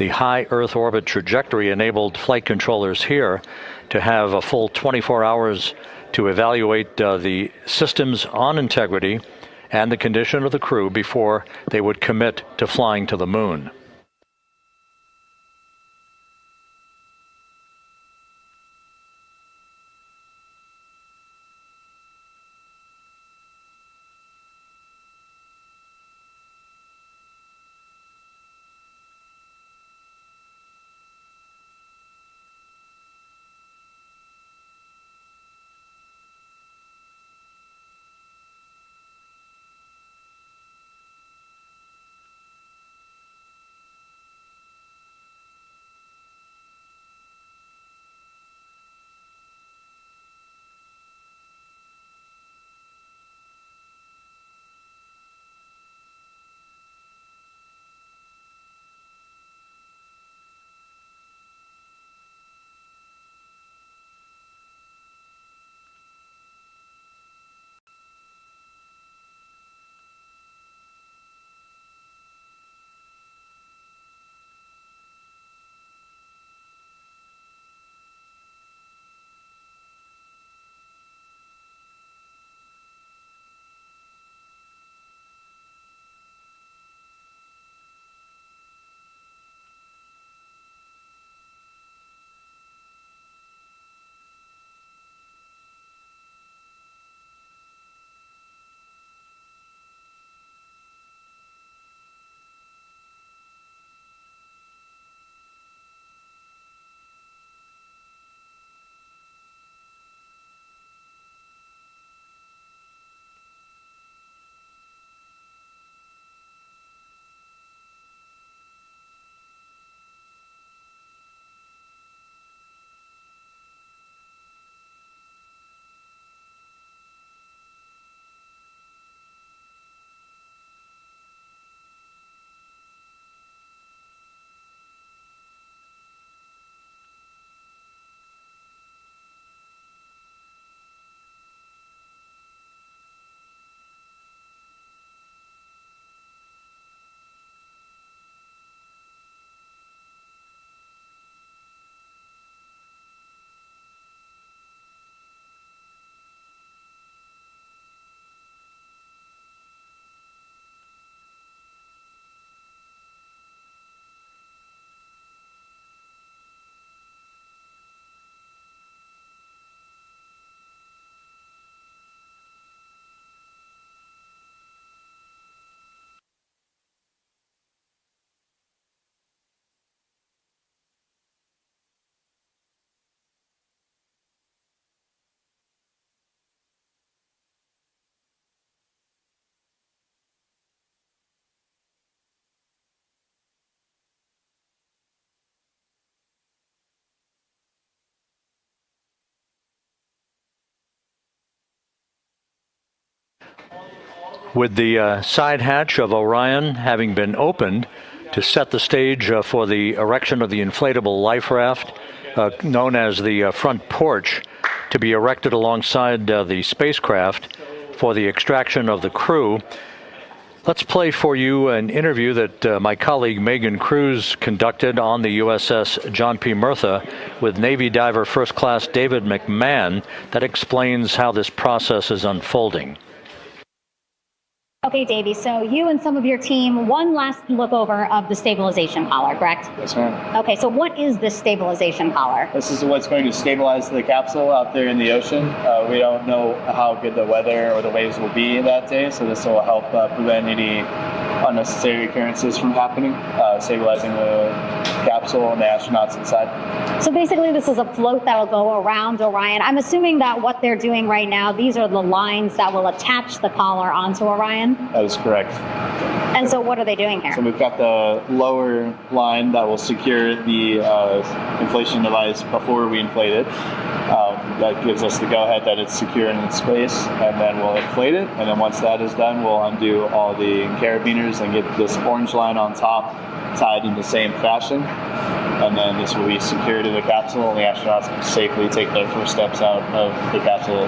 The high Earth orbit trajectory enabled flight controllers here to have a full 24 hours to evaluate the systems on integrity and the condition of the crew before they would commit to flying to the moon. With the side hatch of Orion having been opened to set the stage for the erection of the inflatable life raft, known as the front porch, to be erected alongside the spacecraft for the extraction of the crew. Let's play for you an interview that my colleague Megan Cruz conducted on the USS John P. Murtha with Navy diver First Class David McMahon that explains how this process is unfolding. Okay, Davey, so you and some of your team, one last look over of the stabilization collar, correct? Yes, ma'am. Okay, so what is this stabilization collar? This is what's going to stabilize the capsule out there in the ocean. We don't know how good the weather or the waves will be that day, so this will help prevent any unnecessary occurrences from happening, stabilizing the capsule and the astronauts inside. So basically this is a float that will go around Orion. I'm assuming that what they're doing right now, these are the lines that will attach the collar onto Orion? That is correct. And so what are they doing here? So we've got the lower line that will secure the inflation device before we inflate it. That gives us the go-ahead that it's secure in its place, and then we'll inflate it. And then once that is done, we'll undo all the carabiners and get this orange line on top tied in the same fashion. And then this will be secured to the capsule, and the astronauts can safely take their first steps out of the capsule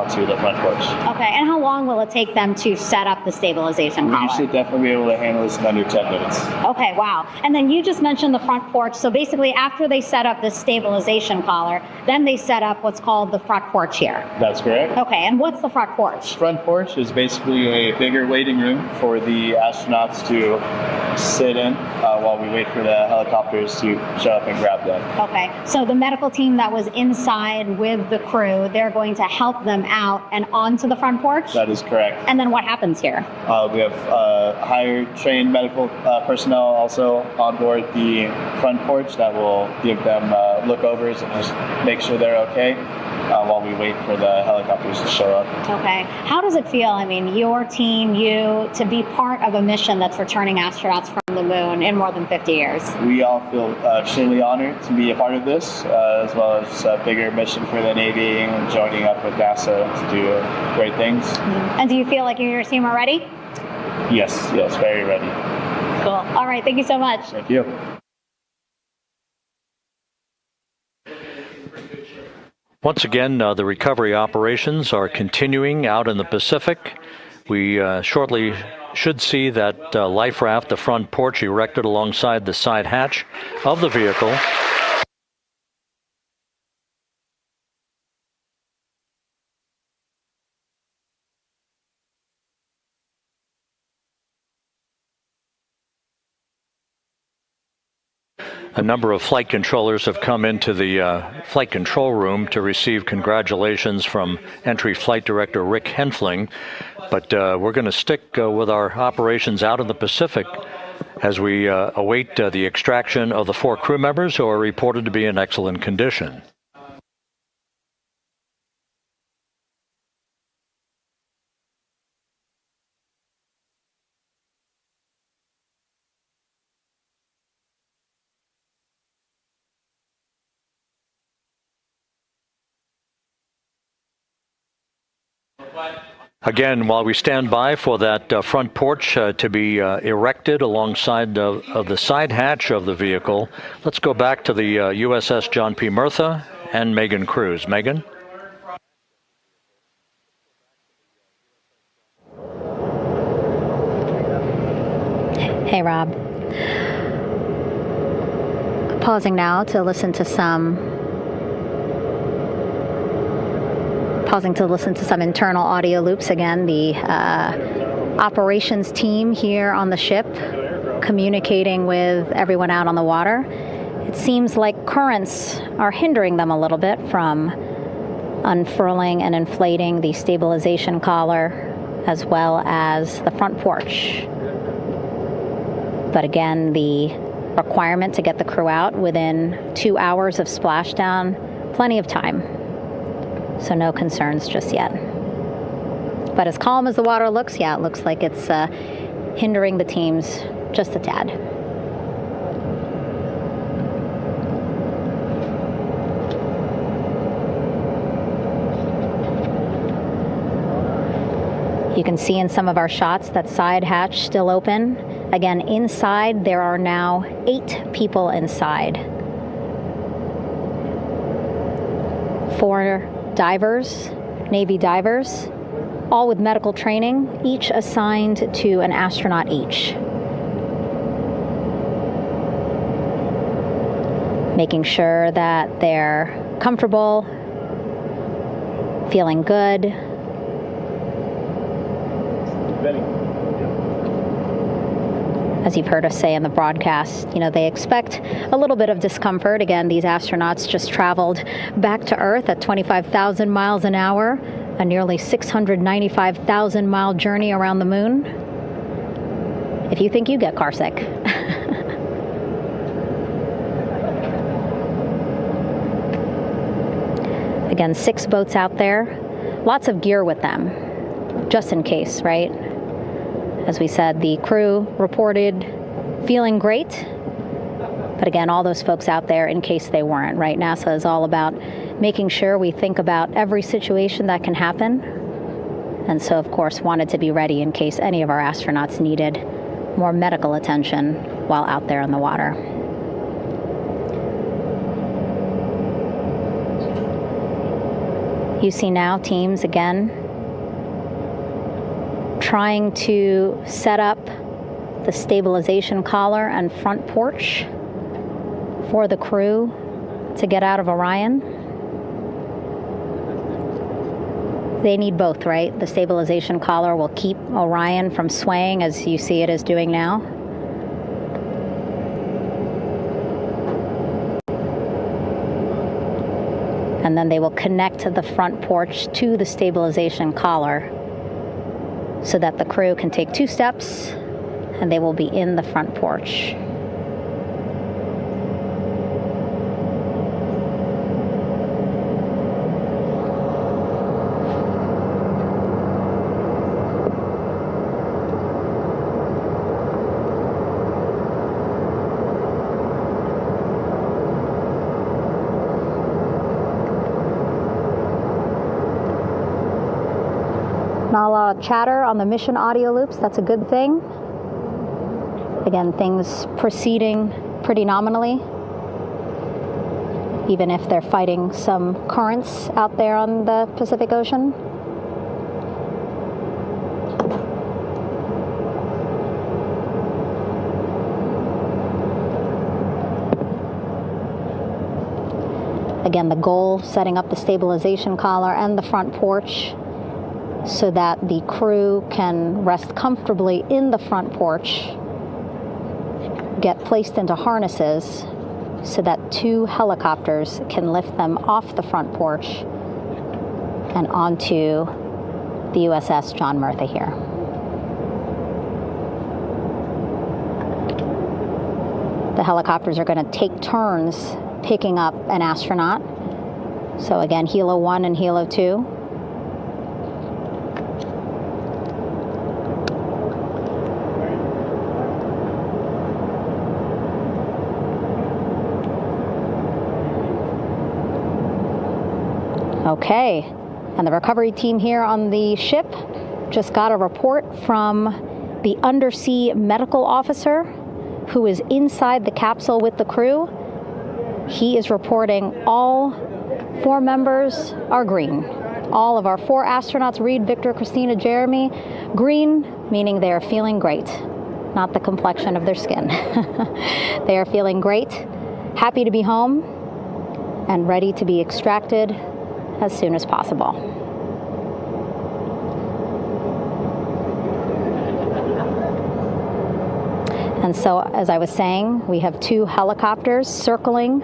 onto the front porch. Okay, and how long will it take them to set up the stabilization collar? We should definitely be able to handle this in under 10 minutes. Okay, wow. And then you just mentioned the front porch. So basically, after they set up the stabilization collar, then they set up what's called the front porch here. That's correct. Okay, and what's the front porch? Front porch is basically a bigger waiting room for the astronauts to sit in while we wait for the helicopters to show up and grab them. Okay, so the medical team that was inside with the crew, they're going to help them out and onto the front porch? That is correct. And then what happens here? We have higher trained medical personnel also on board the front porch that will give them lookovers and just make sure they're okay while we wait for the helicopters to show up. Okay. How does it feel, I mean, your team, you, to be part of a mission that's returning astronauts from the moon in more than 50 years? We all feel extremely honored to be a part of this, as well as a bigger mission for the Navy and joining up with NASA to do great things. Mm-hmm. And do you feel like you and your team are ready? Yes, very ready. Cool. All right, thank you so much. Thank you. Once again, the recovery operations are continuing out in the Pacific. We shortly should see that life raft, the front porch, erected alongside the side hatch of the vehicle. A number of flight controllers have come into the flight control room to receive congratulations from Entry Flight Director Rick Henfling. But we're going to stick with our operations out in the Pacific as we await the extraction of the 4 crew members who are reported to be in excellent condition. Again, while we stand by for that front porch to be erected alongside of the side hatch of the vehicle, let's go back to the USS John P. Murtha and Megan Cruz. Megan? Hey, Rob. Pausing now to listen to some internal audio loops. Again, the operations team here on the ship communicating with everyone out on the water. It seems like currents are hindering them a little bit from unfurling and inflating the stabilization collar as well as the front porch. But again, the requirement to get the crew out within 2 hours of splashdown, plenty of time. So no concerns just yet. But as calm as the water looks, yeah, it looks like it's hindering the teams just a tad. You can see in some of our shots that side hatch still open. Again, inside there are now 8 people inside. 4 divers, Navy divers, all with medical training, each assigned to an astronaut each. Making sure that they're comfortable, feeling good. As you've heard us say in the broadcast, they expect a little bit of discomfort. Again, these astronauts just traveled back to Earth at 25,000 miles an hour, a nearly 695,000-mile journey around the moon. If you think you get carsick. Again, 6 boats out there, lots of gear with them, just in case, right? As we said, the crew reported feeling great. But again, all those folks out there in case they weren't, right? NASA is all about making sure we think about every situation that can happen. And so, of course, wanted to be ready in case any of our astronauts needed more medical attention while out there in the water. You see now teams again trying to set up the stabilization collar and front porch for the crew to get out of Orion. They need both, right? The stabilization collar will keep Orion from swaying as you see it is doing now. And then they will connect the front porch to the stabilization collar so that the crew can take 2 steps and they will be in the front porch. Not a lot of chatter on the mission audio loops. That's a good thing. Again, things proceeding pretty nominally, even if they're fighting some currents out there on the Pacific Ocean. Again, the goal, setting up the stabilization collar and the front porch so that the crew can rest comfortably in the front porch, get placed into harnesses so that 2 helicopters can lift them off the front porch and onto the USS John Murtha here. The helicopters are going to take turns picking up an astronaut. So again, Helo 1 and Helo 2. Okay, and the recovery team here on the ship just got a report from the undersea medical officer who is inside the capsule with the crew. He is reporting all 4 members are green. All of our 4 astronauts, Reed, Victor, Christina, Jeremy, green, meaning they are feeling great, not the complexion of their skin. They are feeling great, happy to be home, and ready to be extracted as soon as possible. And so, as I was saying, we have 2 helicopters circling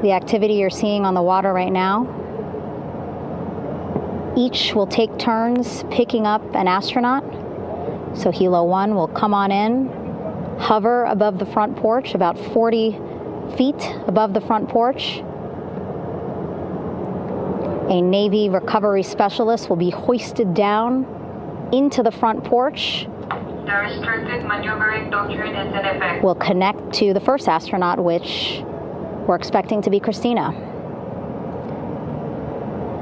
the activity you're seeing on the water right now. Each will take turns picking up an astronaut. So Helo 1 will come on in, hover above the front porch, about 40 feet above the front porch. A Navy recovery specialist will be hoisted down into the front porch. The restricted maneuvering doctrine is in effect. Will connect to the first astronaut, which we're expecting to be Christina.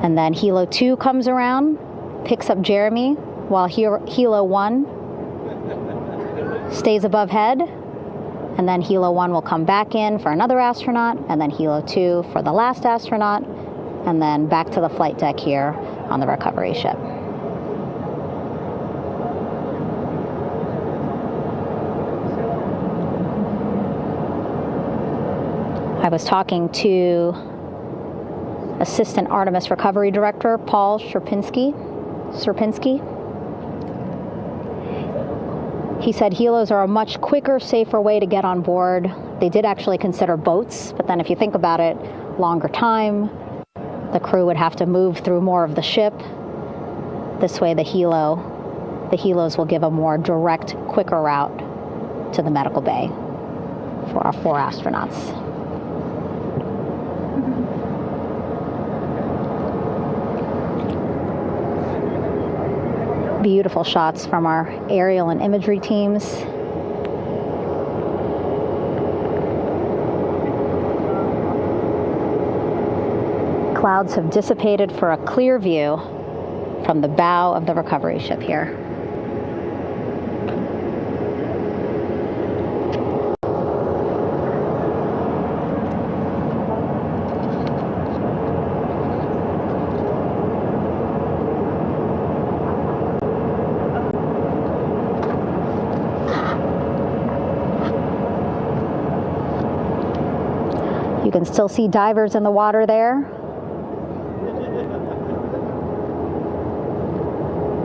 And then Helo 2 comes around, picks up Jeremy, while Helo 1 stays above head. And then Helo 1 will come back in for another astronaut, and then Helo 2 for the last astronaut, and then back to the flight deck here on the recovery ship. I was talking to Assistant Artemis Recovery Director Paul Sierpinski. He said helos are a much quicker, safer way to get on board. They did actually consider boats, but then if you think about it, longer time, the crew would have to move through more of the ship. This way the helos will give a more direct, quicker route to the medical bay for our 4 astronauts. Beautiful shots from our aerial and imagery teams. Clouds have dissipated for a clear view from the bow of the recovery ship here. You can still see divers in the water there.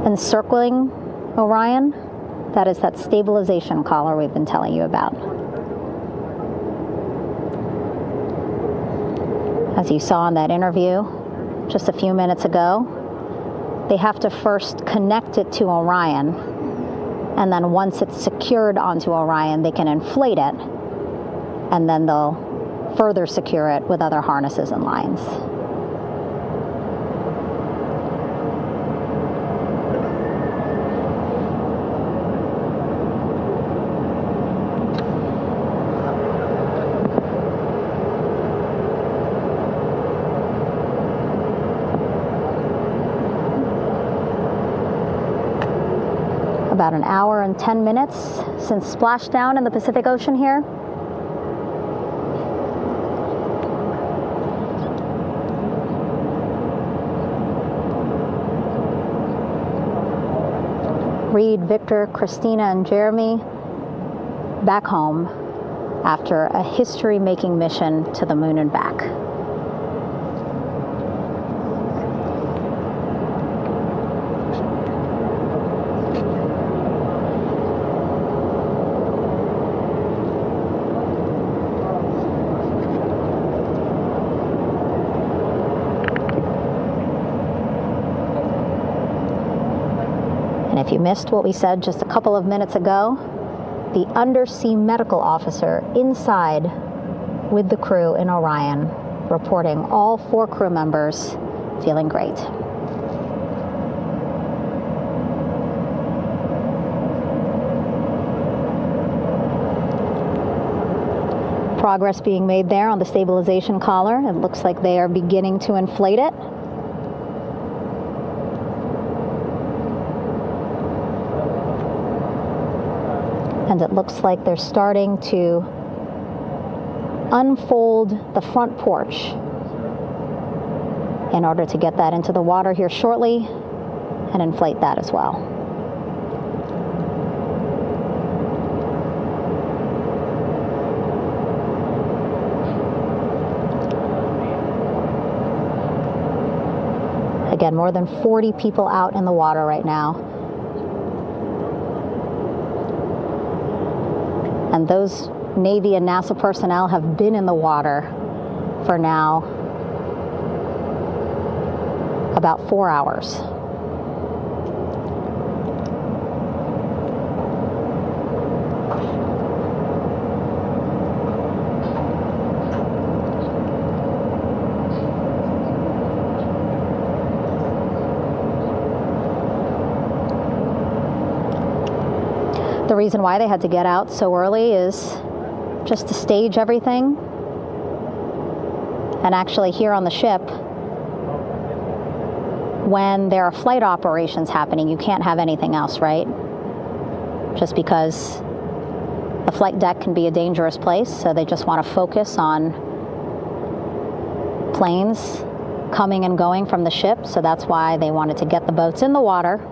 Encircling Orion, that is that stabilization collar we've been telling you about. As you saw in that interview just a few minutes ago, they have to first connect it to Orion, and then once it's secured onto Orion, they can inflate it, and then they'll further secure it with other harnesses and lines. About an hour and 10 minutes since splashdown in the Pacific Ocean here. Reed, Victor, Christina, and Jeremy back home after a history-making mission to the moon and back. If you missed what we said just a couple of minutes ago, the undersea medical officer inside with the crew in Orion, reporting all 4 crew members feeling great. Progress being made there on the stabilization collar. It looks like they are beginning to inflate it. And it looks like they're starting to unfold the front porch in order to get that into the water here shortly and inflate that as well. Again, more than 40 people out in the water right now. And those Navy and NASA personnel have been in the water for now about 4 hours. The reason why they had to get out so early is just to stage everything. And actually here on the ship, when there are flight operations happening, you can't have anything else, right? Just because the flight deck can be a dangerous place, so they just want to focus on planes coming and going from the ship, so that's why they wanted to get the boats in the water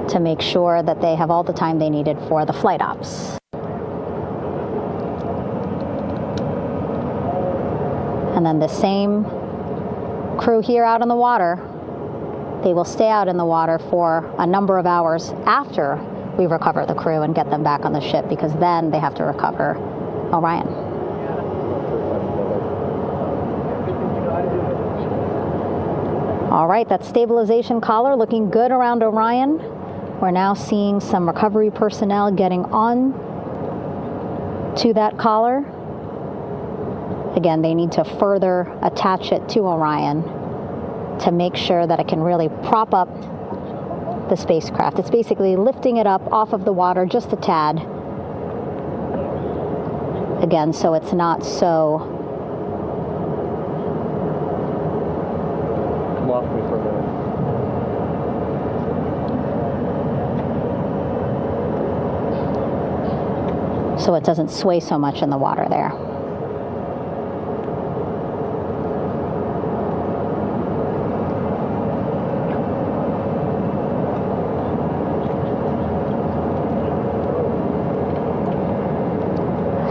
to make sure that they have all the time they needed for the flight ops. And then the same crew here out in the water, they will stay out in the water for a number of hours after we recover the crew and get them back on the ship, because then they have to recover Orion. All right, that stabilization collar looking good around Orion. We're now seeing some recovery personnel getting on to that collar. Again, they need to further attach it to Orion to make sure that it can really prop up the spacecraft. It's basically lifting it up off of the water just a tad. Again, so it's not so... Come off me for a minute. So it doesn't sway so much in the water there.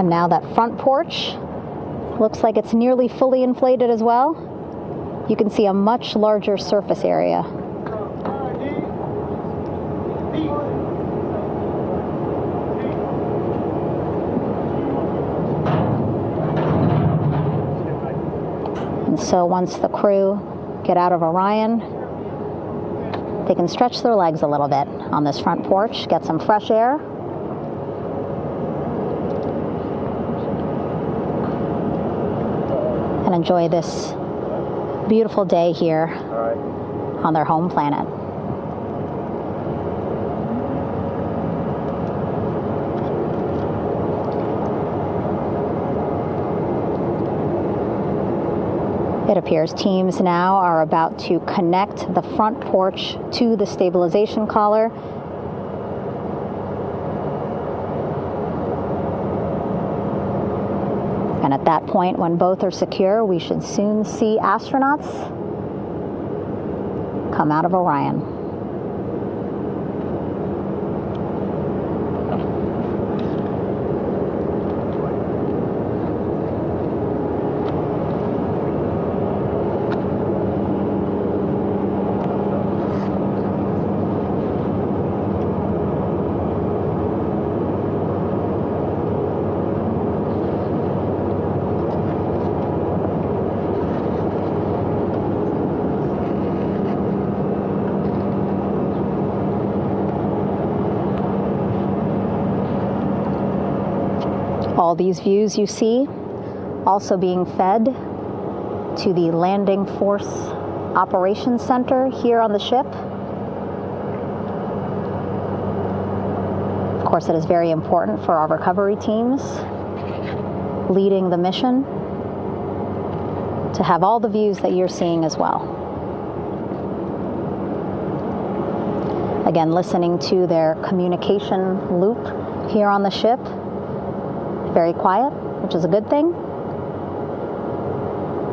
And now that front porch looks like it's nearly fully inflated as well. You can see a much larger surface area. And so once the crew get out of Orion, they can stretch their legs a little bit on this front porch, get some fresh air. And enjoy this beautiful day here on their home planet. It appears teams now are about to connect the front porch to the stabilization collar. And at that point, when both are secure, we should soon see astronauts come out of Orion. All these views you see also being fed to the Landing Force Operations Center here on the ship. Of course, it is very important for our recovery teams leading the mission to have all the views that you're seeing as well. Again, listening to their communication loop here on the ship. Very quiet, which is a good thing.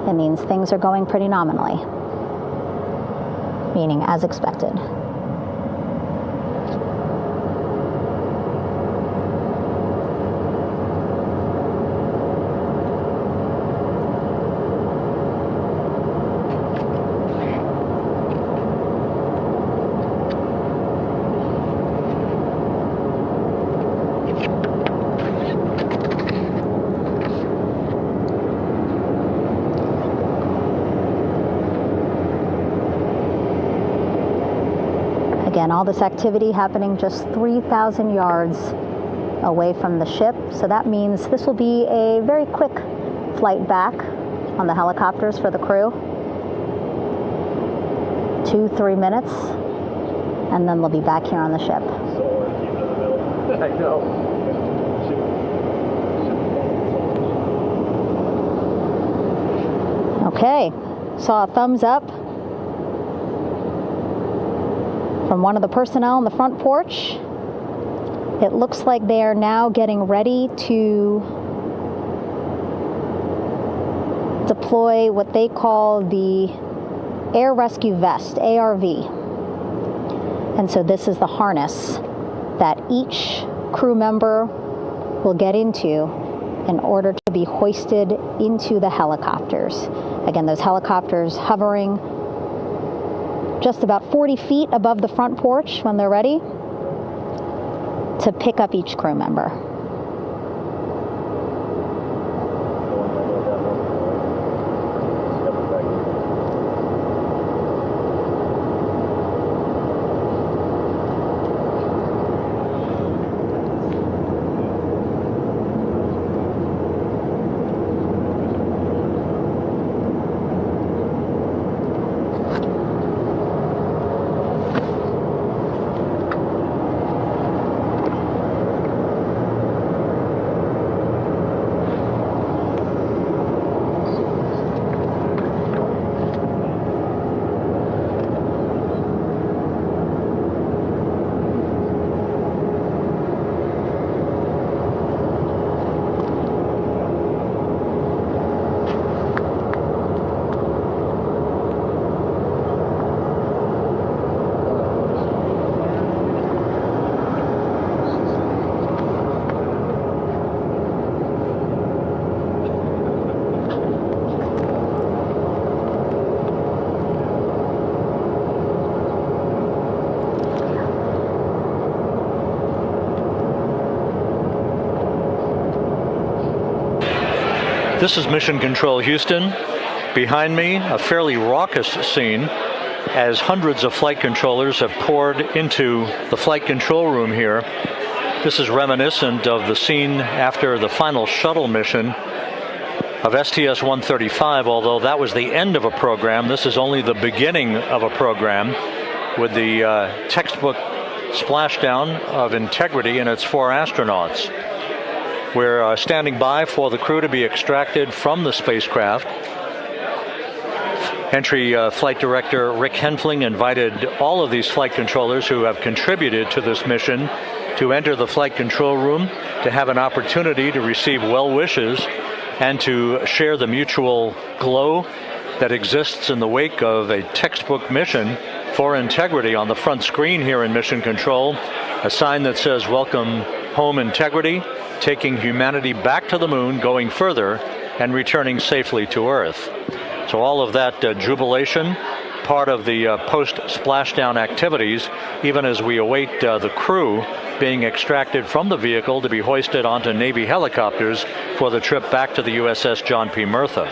It means things are going pretty nominally, meaning as expected. Again, all this activity happening just 3,000 yards away from the ship. So that means this will be a very quick flight back on the helicopters for the crew. 2-3 minutes, and then they'll be back here on the ship. I know. Okay, saw a thumbs up from one of the personnel on the front porch. It looks like they are now getting ready to deploy what they call the Air Rescue Vest, ARV. And so this is the harness that each crew member will get into in order to be hoisted into the helicopters. Again, those helicopters hovering just about 40 feet above the front porch when they're ready to pick up each crew member. This is Mission Control Houston. Behind me, a fairly raucous scene as hundreds of flight controllers have poured into the flight control room here. This is reminiscent of the scene after the final shuttle mission of STS-135, although that was the end of a program. This is only the beginning of a program with the textbook splashdown of integrity and its 4 astronauts. We're standing by for the crew to be extracted from the spacecraft. Entry Flight Director Rick Henfling invited all of these flight controllers who have contributed to this mission to enter the flight control room to have an opportunity to receive well wishes and to share the mutual glow that exists in the wake of a textbook mission for integrity. On the front screen here in Mission Control, a sign that says "Welcome Home Integrity, taking humanity back to the moon, going further, and returning safely to Earth." So all of that jubilation, part of the post-splashdown activities, even as we await the crew being extracted from the vehicle to be hoisted onto Navy helicopters for the trip back to the USS John P. Murtha.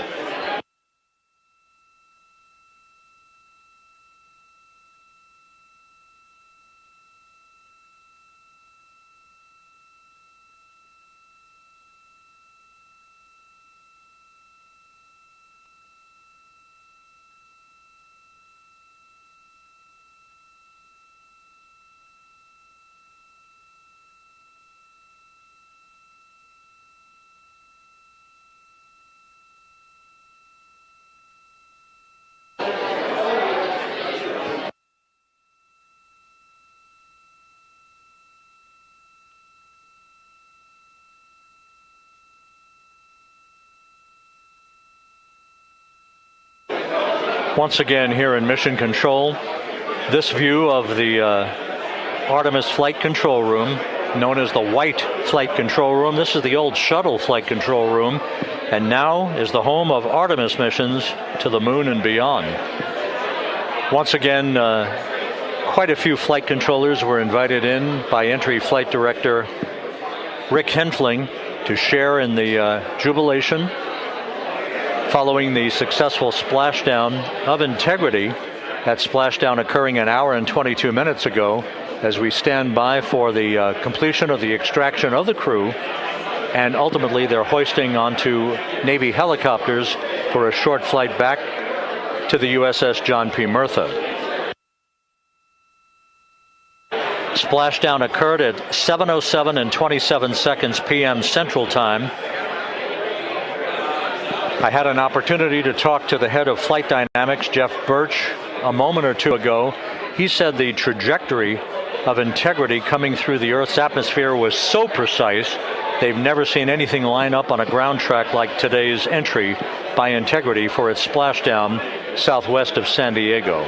Once again here in Mission Control, this view of the Artemis flight control room, known as the White Flight Control Room. This is the old shuttle flight control room, and now is the home of Artemis missions to the moon and beyond. Once again, quite a few flight controllers were invited in by Entry Flight Director Rick Henfling to share in the jubilation following the successful splashdown of integrity. That splashdown occurring an hour and 22 minutes ago, as we stand by for the completion of the extraction of the crew, and ultimately they're hoisting onto Navy helicopters for a short flight back to the USS John P. Murtha. Splashdown occurred at 7:07 and 27 seconds p.m. Central Time. I had an opportunity to talk to the head of flight dynamics, Jeff Birch, a moment or two ago. He said the trajectory of integrity coming through the Earth's atmosphere was so precise, they've never seen anything line up on a ground track like today's entry by integrity for its splashdown southwest of San Diego.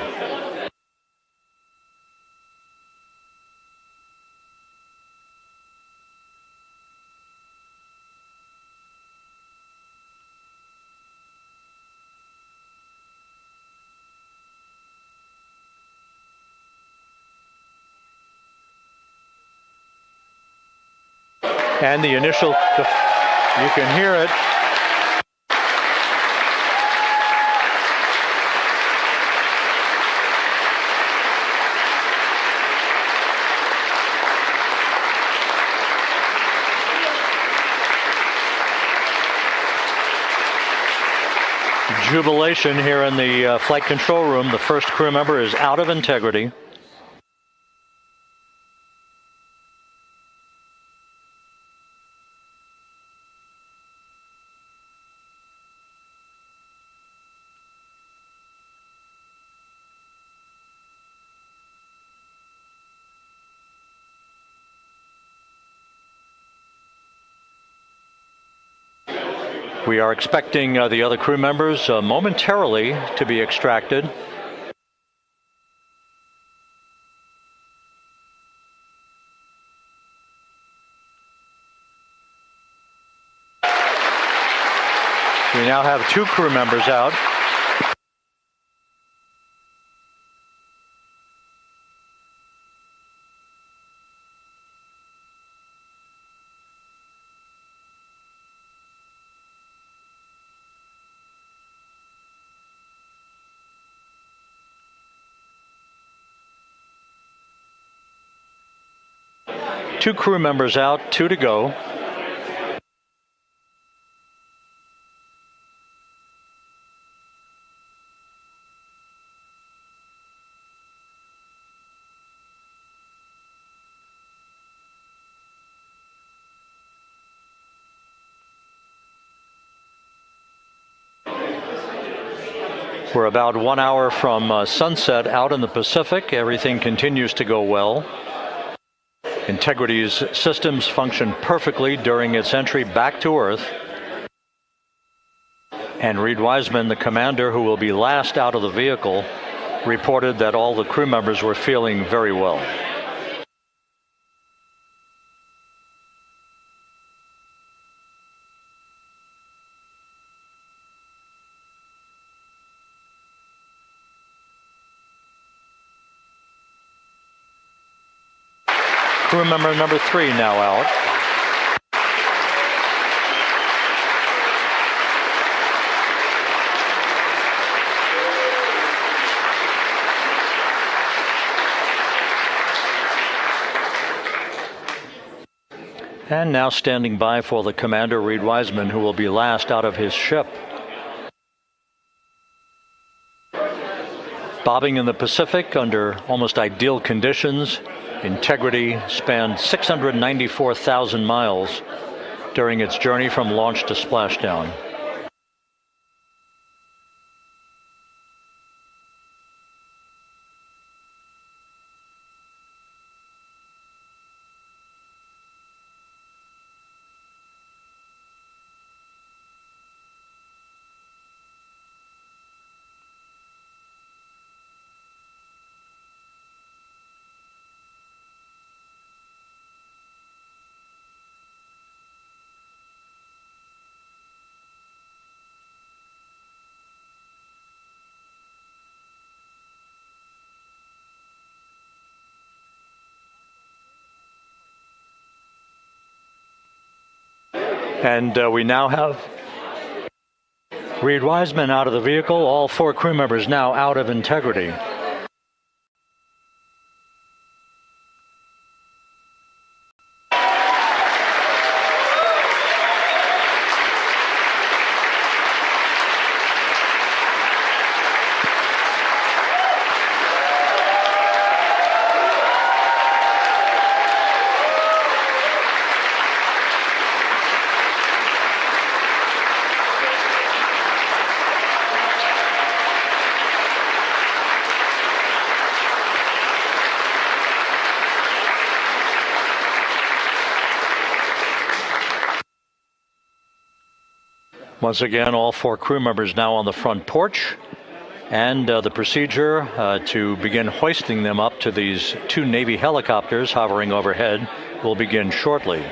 And the initial, you can hear it. Jubilation here in the flight control room. The first crew member is out of integrity. We are expecting the other crew members momentarily to be extracted. We now have 2 crew members out. 2 crew members out, 2 to go. We're about 1 hour from sunset out in the Pacific. Everything continues to go well. Integrity's systems function perfectly during its entry back to Earth. And Reed Wiseman, the commander who will be last out of the vehicle, reported that all the crew members were feeling very well. Crew member number 3 now out. And now standing by for the commander, Reed Wiseman, who will be last out of his ship. Bobbing in the Pacific under almost ideal conditions, Integrity spanned 694,000 miles during its journey from launch to splashdown. And we now have Reed Wiseman out of the vehicle, all 4 crew members now out of Integrity. Once again, all 4 crew members now on the front porch, and the procedure to begin hoisting them up to these 2 Navy helicopters hovering overhead will begin shortly.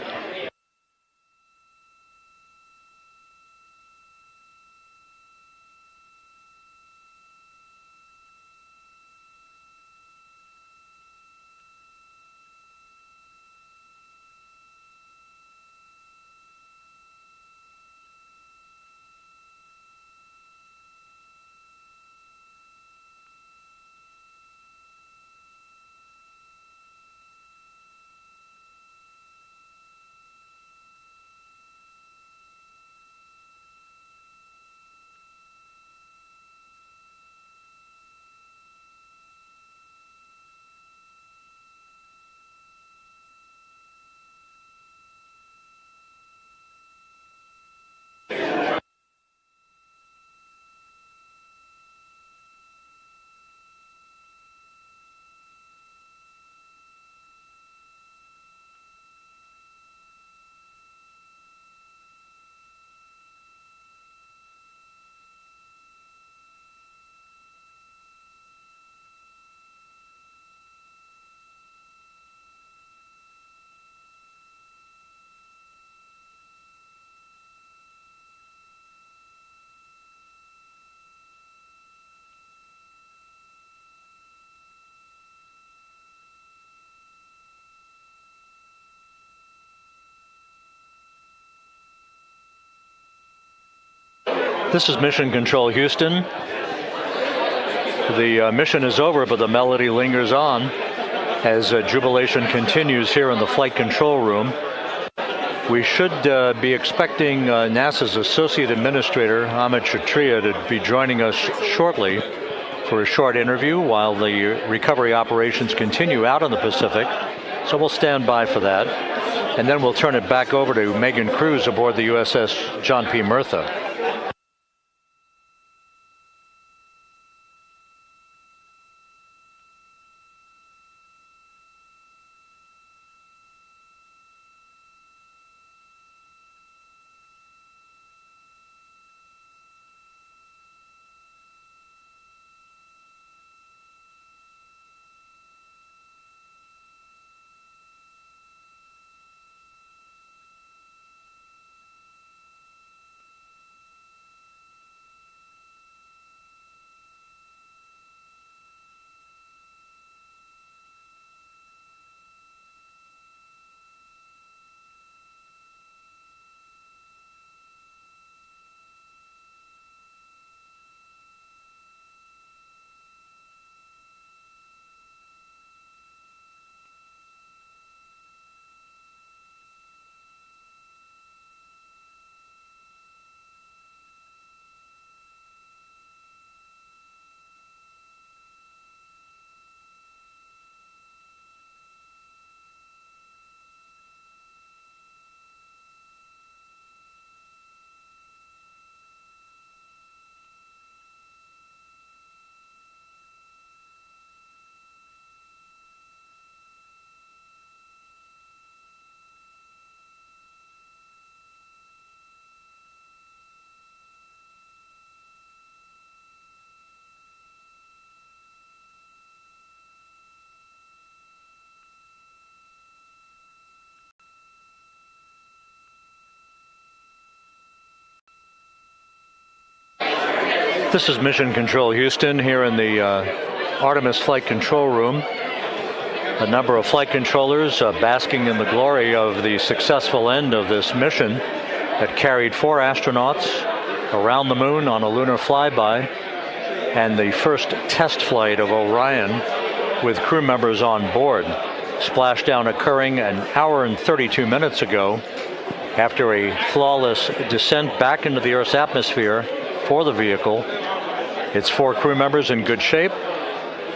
This is Mission Control Houston. The mission is over, but the melody lingers on. as jubilation continues here in the flight control room. We should be expecting NASA's Associate Administrator, Amit Kshatriya, to be joining us shortly for a short interview while the recovery operations continue out in the Pacific. So we'll stand by for that. And then we'll turn it back over to Megan Cruz aboard the USS John P. Murtha. This is Mission Control Houston here in the Artemis Flight Control Room. A number of flight controllers basking in the glory of the successful end of this mission that carried 4 astronauts around the moon on a lunar flyby, and the first test flight of Orion with crew members on board. Splashdown occurring an hour and 32 minutes ago after a flawless descent back into the Earth's atmosphere for the vehicle. Its 4 crew members in good shape,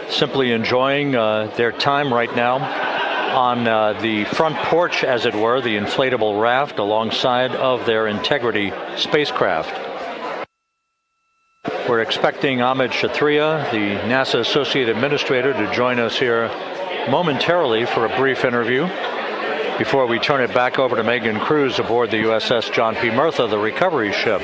simply enjoying their time right now on the front porch, as it were, the inflatable raft alongside of their Integrity spacecraft. We're expecting Amit Kshatriya, the NASA Associate Administrator, to join us here momentarily for a brief interview before we turn it back over to Megan Cruz aboard the USS John P. Murtha, the recovery ship.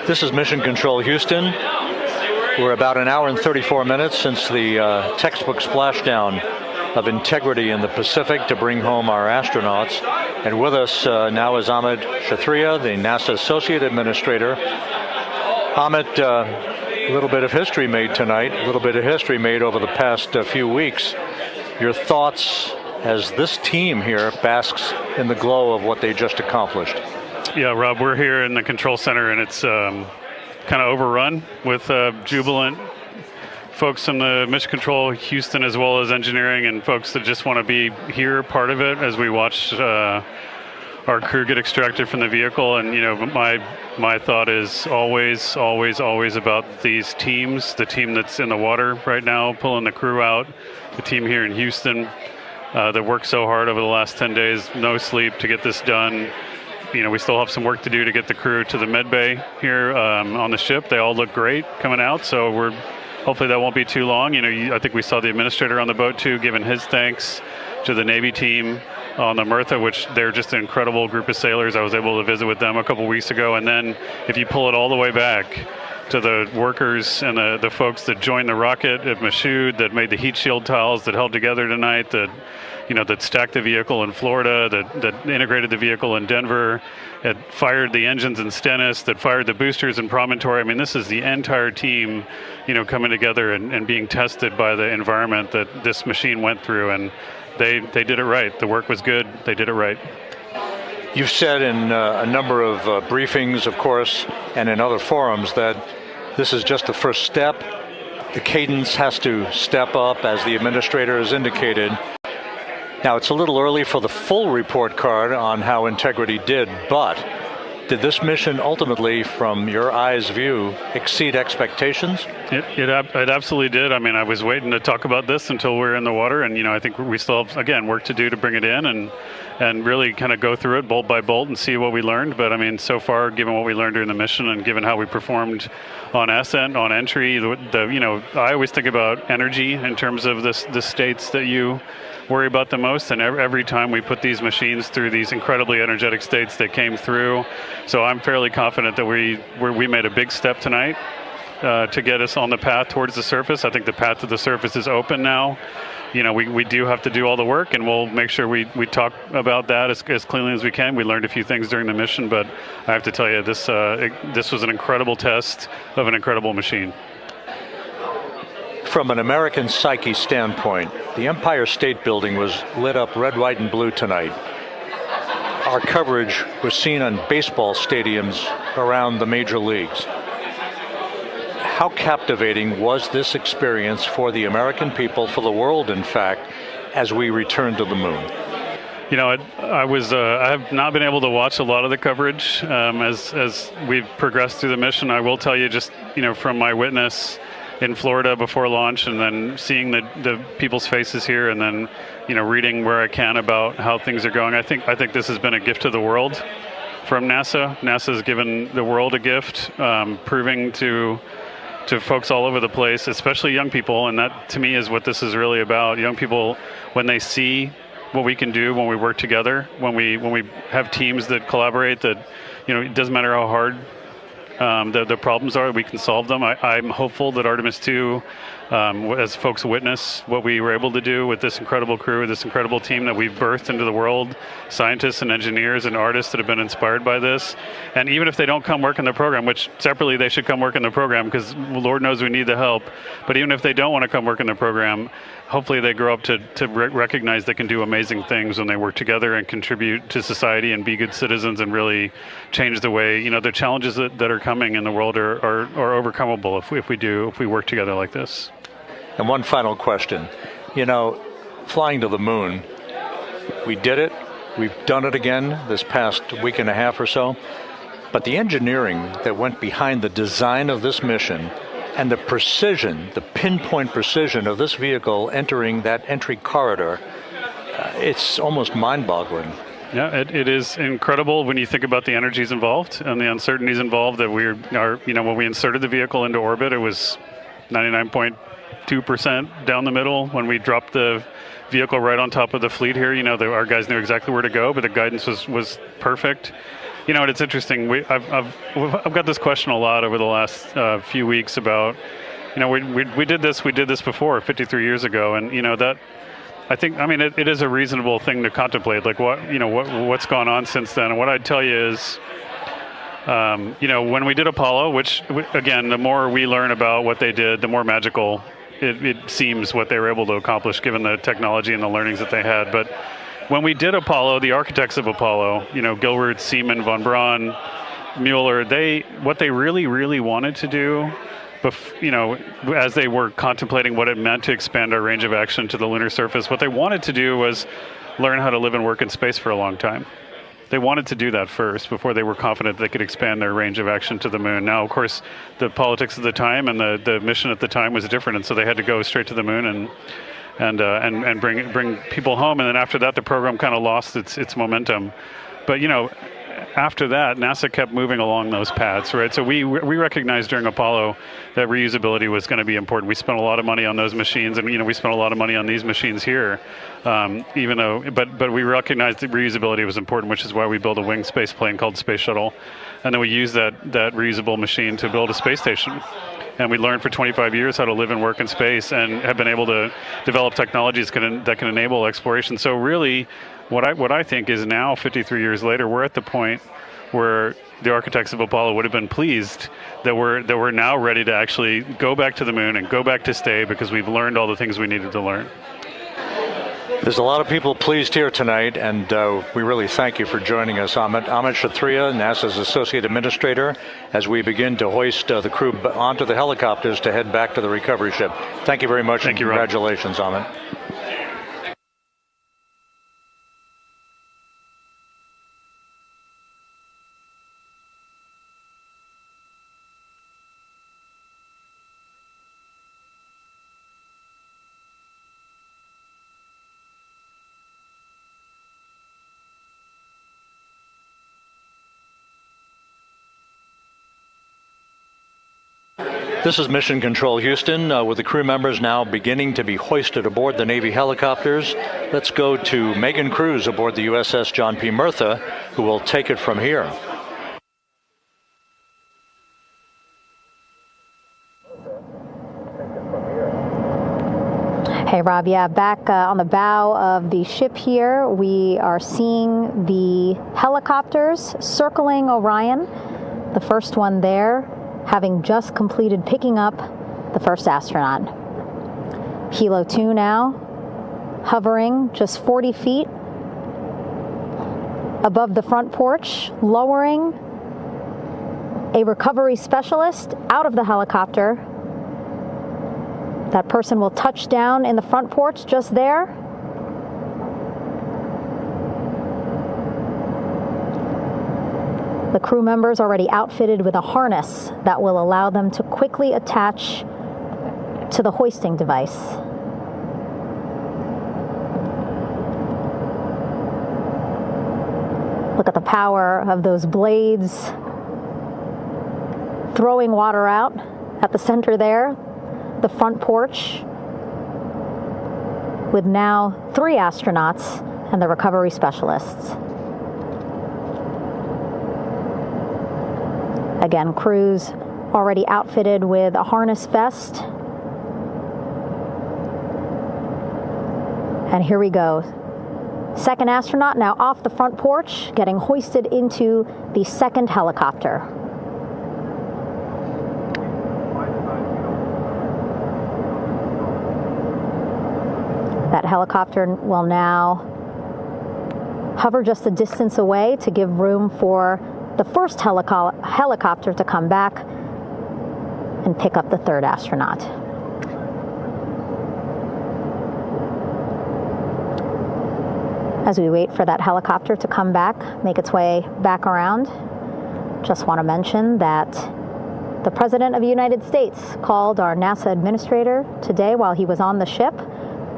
This is Mission Control Houston. We're about an hour and 34 minutes since the textbook splashdown of integrity in the Pacific to bring home our astronauts. And with us now is Amit Kshatriya, the NASA Associate Administrator. Amit, a little bit of history made tonight, a little bit of history made over the past few weeks. Your thoughts as this team here basks in the glow of what they just accomplished? Yeah, Rob, we're here in the control center, and it's kind of overrun with jubilant folks from the Mission Control, Houston, as well as engineering, and folks that just want to be here, part of it, as we watch our crew get extracted from the vehicle. And, you know, my thought is always about these teams, the team that's in the water right now, pulling the crew out, the team here in Houston that worked so hard over the last 10 days, no sleep to get this done. You know, we still have some work to do to get the crew to the med bay here on the ship. They all look great coming out, so hopefully that won't be too long. You know, I think we saw the administrator on the boat too, giving his thanks to the Navy team on the Mirtha, which they're just an incredible group of sailors. I was able to visit with them a couple weeks ago. And then if you pull it all the way back to the workers and the folks that joined the rocket at Michoud, that made the heat shield tiles that held together tonight, that stacked the vehicle in Florida, that integrated the vehicle in Denver, that fired the engines in Stennis, that fired the boosters in Promontory. I mean, this is the entire team, coming together and being tested by the environment that this machine went through. And they did it right. The work was good. They did it right. You've said in a number of briefings, of course, and in other forums that this is just the first step. The cadence has to step up, as the administrator has indicated. Now, it's a little early for the full report card on how Integrity did, but did this mission ultimately, from your eyes view, exceed expectations? It absolutely did. I mean, I was waiting to talk about this until we're in the water, and I think we still have, again, work to do to bring it in and really kind of go through it bolt by bolt and see what we learned. But I mean, so far, given what we learned during the mission and given how we performed on ascent, on entry, I always think about energy in terms of the states that you worry about the most, and every time we put these machines through these incredibly energetic states, they came through. So I'm fairly confident that we made a big step tonight to get us on the path towards the surface. I think the path to the surface is open now. We do have to do all the work, and we'll make sure we talk about that as cleanly as we can. We learned a few things during the mission, but I have to tell you, this was an incredible test of an incredible machine. From an American psyche standpoint, the Empire State Building was lit up red, white, and blue tonight. Our coverage was seen on baseball stadiums around the major leagues. How captivating was this experience for the American people, for the world, in fact, as we return to the moon? I have not been able to watch a lot of the coverage as we've progressed through the mission. I will tell you, just from my witness in Florida before launch, and then seeing the people's faces here, and then reading where I can about how things are going. I think this has been a gift to the world from NASA. NASA has given the world a gift, proving to folks all over the place, especially young people, and that to me is what this is really about. Young people, when they see what we can do when we work together, when we have teams that collaborate, that it doesn't matter how hard the problems are, we can solve them. I'm hopeful that Artemis 2, as folks witness what we were able to do with this incredible crew, this incredible team that we've birthed into the world, scientists and engineers and artists that have been inspired by this. And even if they don't come work in the program, which separately they should come work in the program because Lord knows we need the help, but even if they don't want to come work in the program, hopefully they grow up to recognize they can do amazing things when they work together and contribute to society and be good citizens and really change the way, the challenges that are coming in the world are overcomable if we work together like this. And one final question. Flying to the moon, we did it. We've done it again this past week and a half or so. But the engineering that went behind the design of this mission and the precision, the pinpoint precision of this vehicle entering that entry corridor, it's almost mind-boggling. Yeah, it is incredible when you think about the energies involved and the uncertainties involved. That when we inserted the vehicle into orbit, it was 99.2% down the middle. When we dropped the vehicle right on top of the fleet here, our guys knew exactly where to go, but the guidance was perfect. And it's interesting. I've got this question a lot over the last few weeks about, we did this before 53 years ago, and I think, I mean, it is a reasonable thing to contemplate. Like what's gone on since then. And what I'd tell you is, when we did Apollo, which again, the more we learn about what they did, the more magical it seems what they were able to accomplish given the technology and the learnings that they had. But when we did Apollo, the architects of Apollo, Gilbert, Seaman, von Braun, Mueller, what they really, really wanted to do, as they were contemplating what it meant to expand our range of action to the lunar surface, what they wanted to do was learn how to live and work in space for a long time. They wanted to do that first before they were confident they could expand their range of action to the moon. Now, of course, the politics of the time and the mission at the time was different, and so they had to go straight to the moon and bring people home. And then after that, the program kind of lost its momentum. But after that, NASA kept moving along those paths, right? So we recognized during Apollo that reusability was going to be important. We spent a lot of money on those machines, and we spent a lot of money on these machines here, but we recognized that reusability was important, which is why we built a winged space plane called Space Shuttle, and then we used that reusable machine to build a space station. And we learned for 25 years how to live and work in space, and have been able to develop technologies that can enable exploration. So really, what I think is now, 53 years later, we're at the point where the architects of Apollo would have been pleased that we're now ready to actually go back to the moon and go back to stay, because we've learned all the things we needed to learn. There's a lot of people pleased here tonight, and we really thank you for joining us, Amit. Amit Kshatriya, NASA's Associate Administrator, as we begin to hoist the crew onto the helicopters to head back to the recovery ship. Thank you very much, and congratulations, Amit. This is Mission Control Houston, with the crew members now beginning to be hoisted aboard the Navy helicopters. Let's go to Megan Cruz aboard the USS John P. Murtha, who will take it from here. Hey, Rob. Yeah, back on the bow of the ship here, we are seeing the helicopters circling Orion. The first one there, having just completed picking up the first astronaut. Helo 2 now, hovering just 40 feet above the front porch, lowering a recovery specialist out of the helicopter. That person will touch down in the front porch just there. The crew members already outfitted with a harness that will allow them to quickly attach to the hoisting device. Look at the power of those blades throwing water out at the center there, the front porch, with now 3 astronauts and the recovery specialists. Again, crews already outfitted with a harness vest. And here we go. Second astronaut now off the front porch, getting hoisted into the second helicopter. That helicopter will now hover just a distance away to give room for the first helicopter to come back and pick up the third astronaut. As we wait for that helicopter to come back, make its way back around, just want to mention that the President of the United States called our NASA administrator today while he was on the ship,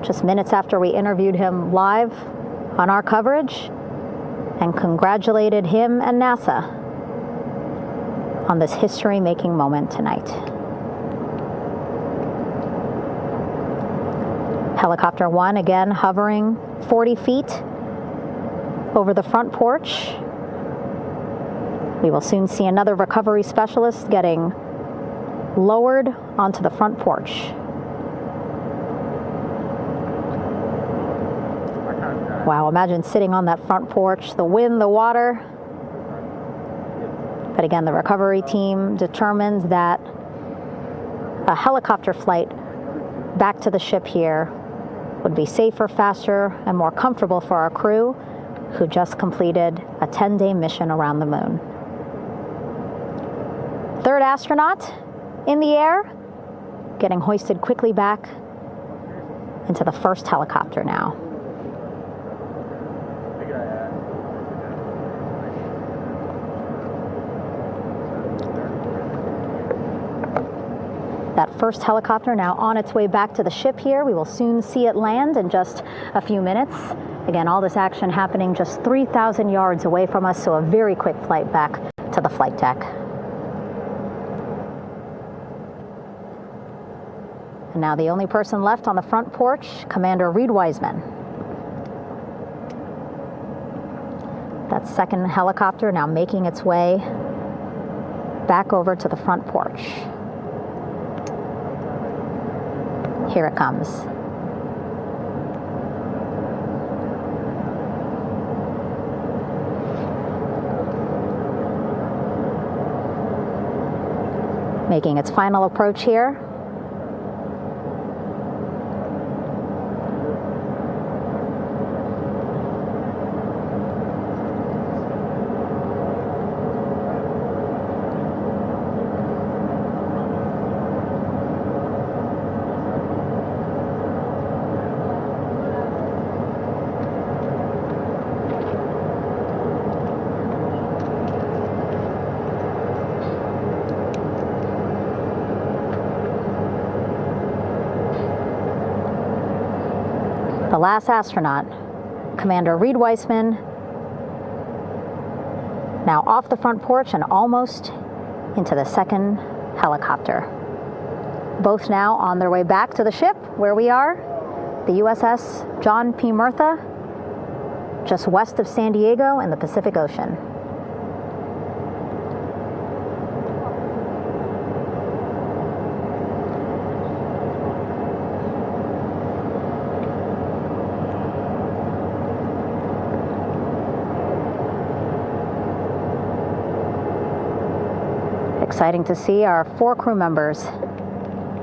just minutes after we interviewed him live on our coverage, and congratulated him and NASA on this history-making moment tonight. Helicopter 1 again hovering 40 feet over the front porch. We will soon see another recovery specialist getting lowered onto the front porch. Wow, imagine sitting on that front porch, the wind, the water. But again, the recovery team determined that a helicopter flight back to the ship here would be safer, faster, and more comfortable for our crew who just completed a 10-day mission around the moon. Third astronaut in the air, getting hoisted quickly back into the first helicopter now. That first helicopter now on its way back to the ship here. We will soon see it land in just a few minutes. Again, all this action happening just 3,000 yards away from us, so a very quick flight back to the flight deck. And now the only person left on the front porch, Commander Reed Wiseman. That second helicopter now making its way back over to the front porch. Here it comes. Making its final approach here. The last astronaut, Commander Reed Wiseman, now off the front porch and almost into the second helicopter. Both now on their way back to the ship where we are, the USS John P. Murtha, just west of San Diego in the Pacific Ocean. Exciting to see our 4 crew members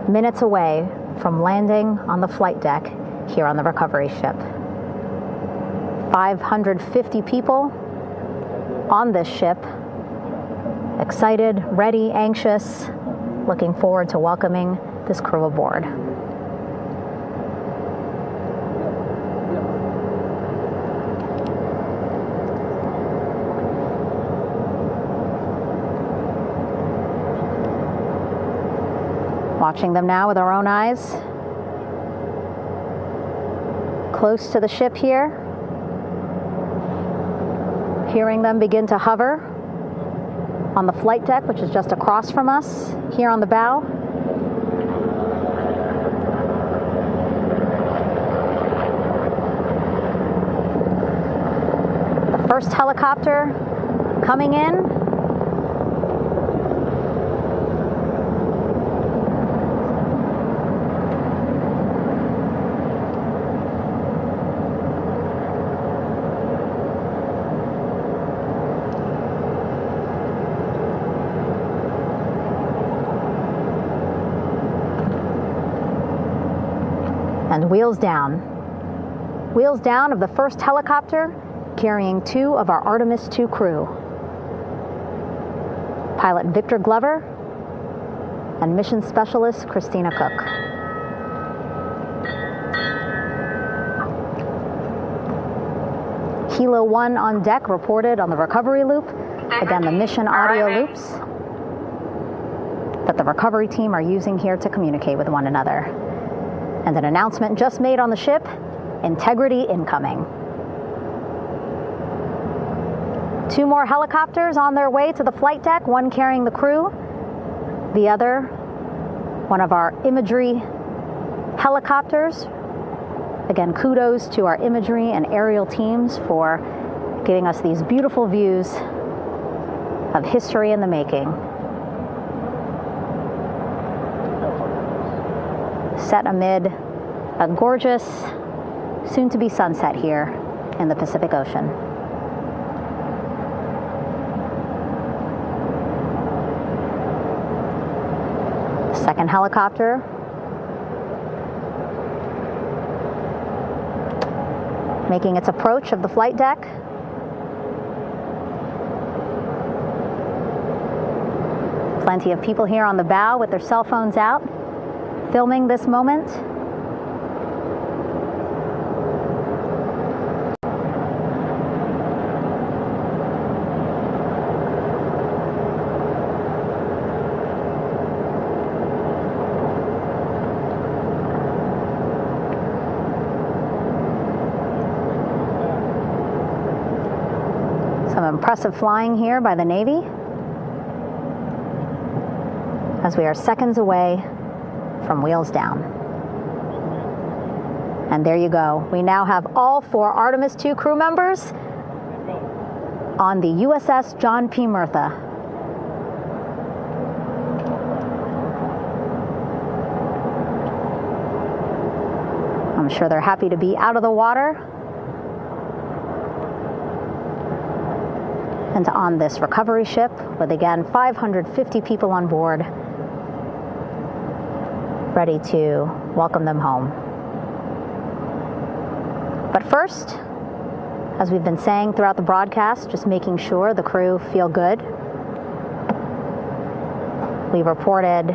minutes away from landing on the flight deck here on the recovery ship. 550 people on this ship, excited, ready, anxious, looking forward to welcoming this crew aboard. Watching them now with our own eyes. Close to the ship here. Hearing them begin to hover on the flight deck, which is just across from us, here on the bow. The first helicopter coming in. And wheels down. Wheels down of the first helicopter carrying 2 of our Artemis II crew. Pilot Victor Glover and mission specialist Christina Cook. Kilo 1 on deck reported on the recovery loop. Again, the mission audio loops that the recovery team are using here to communicate with one another. And an announcement just made on the ship, integrity incoming. 2 more helicopters on their way to the flight deck, one carrying the crew, the other, one of our imagery helicopters. Again, kudos to our imagery and aerial teams for giving us these beautiful views of history in the making. Set amid a gorgeous, soon-to-be sunset here in the Pacific Ocean. Second helicopter making its approach of the flight deck. Plenty of people here on the bow with their cell phones out, filming this moment. Some impressive flying here by the Navy, as we are seconds away from wheels down. And there you go. We now have all 4 Artemis II crew members on the USS John P. Murtha. I'm sure they're happy to be out of the water and on this recovery ship with, again, 550 people on board, ready to welcome them home. But first, as we've been saying throughout the broadcast, just making sure the crew feel good. We reported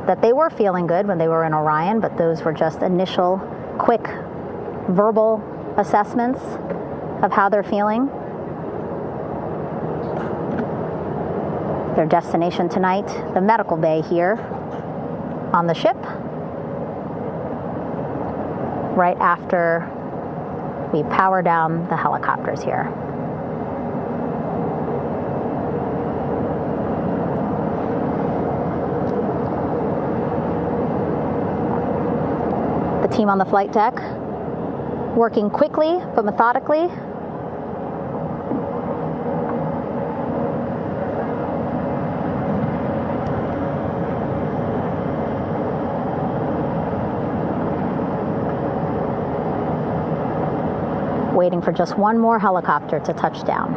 that they were feeling good when they were in Orion, but those were just initial, quick, verbal assessments of how they're feeling. Their destination tonight, the medical bay here on the ship, right after we power down the helicopters here. The team on the flight deck working quickly but methodically. Waiting for just one more helicopter to touch down.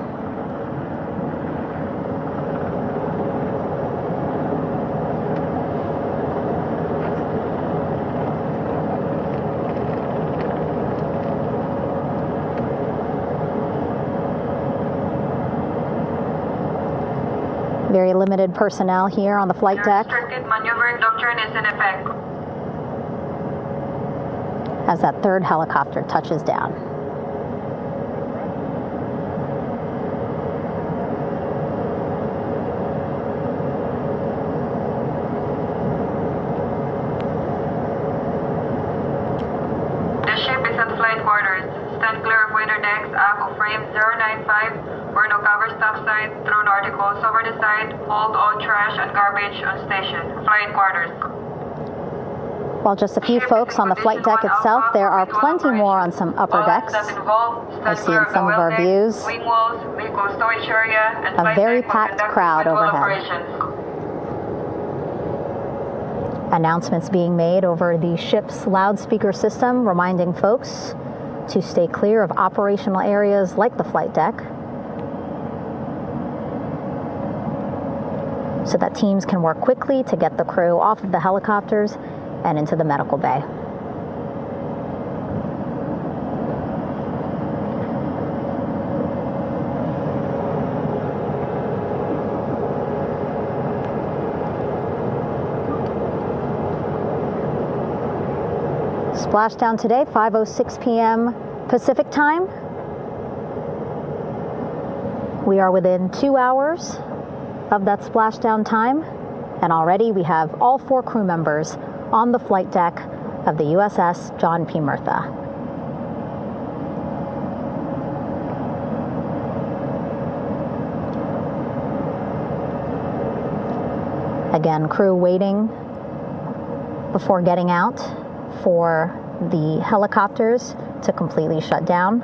Very limited personnel here on the flight deck. Restricted maneuvering doctrine is in effect. As that third helicopter touches down. While just a few folks on the flight deck itself, there are plenty more on some upper decks. I see in some of our views a very packed crowd overhead. Announcements being made over the ship's loudspeaker system, reminding folks to stay clear of operational areas like the flight deck, so that teams can work quickly to get the crew off of the helicopters and into the medical bay. Splashdown today, 5:06 p.m. Pacific time. We are within 2 hours of that splashdown time, and already we have all 4 crew members on the flight deck of the USS John P. Murtha. Again, crew waiting before getting out for the helicopters to completely shut down.